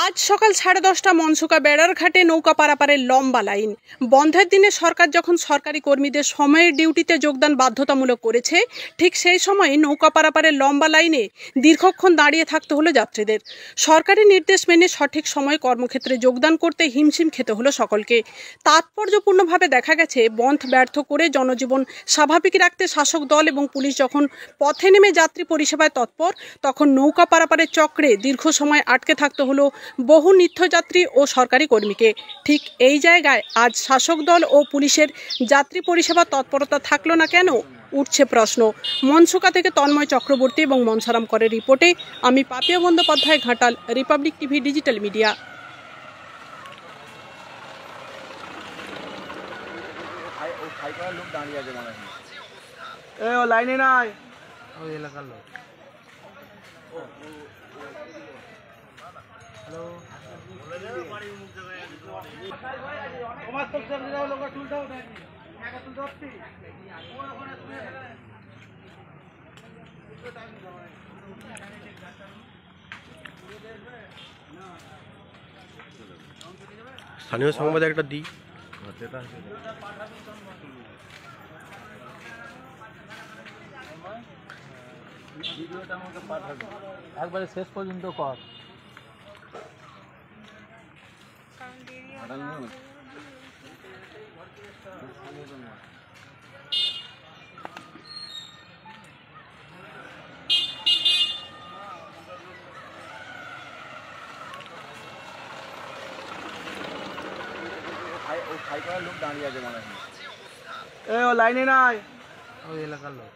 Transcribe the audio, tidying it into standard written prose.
আজ সকাল 10:30 মনসুকা বেড়ার ঘাটে নৌকা পারাপারের লম্বা লাইন। বন্ধের দিনে সরকার যখন সরকারি কর্মীদের সময়ের ডিউটিতে যোগদান বাধ্যতামূলক করেছে, ঠিক সেই সময় নৌকা পারাপারের লম্বা লাইনে দীর্ঘক্ষণ দাঁড়িয়ে থাকতে হলো যাত্রীদের। সরকারি নির্দেশ মেনে সঠিক সময়ে কর্মক্ষেত্রে যোগদান করতে হিমশিম খেতে হলো সকলকে। তাৎপর্যপূর্ণভাবে দেখা গেছে, বন্ধ ব্যর্থ করে জনজীবন স্বাভাবিক রাখতে শাসক দল এবং পুলিশ যখন পথে নেমে যাত্রী পরিষেবায় তৎপর, তখন নৌকা পারাপারের চক্রে দীর্ঘ সময় আটকে থাকতে হলো বহু নিত্যযাত্রী ও সরকারি কর্মীকে। ঠিক এই জায়গায় আজ শাসক দল ও পুলিশের যাত্রী পরিষেবা তৎপরতা থাকলো না কেন, উঠছে প্রশ্ন। মনসুকা থেকে তন্ময় চক্রবর্তী এবং মনসারাম করের রিপোর্টে আমি Papiya Bandyopadhyay, Ghatal, Republic TV digital media. লাইনে নাই ওই এলাকার লোক। স্থানীয় সংবাদ একটা দিই। ভিডিওটা আমাকে পাঠাবে, একবারে শেষ পর্যন্ত কর। লোক দাঁড়িয়ে আছে মনে হয়। লাইনে নাই ওই এলাকার লোক।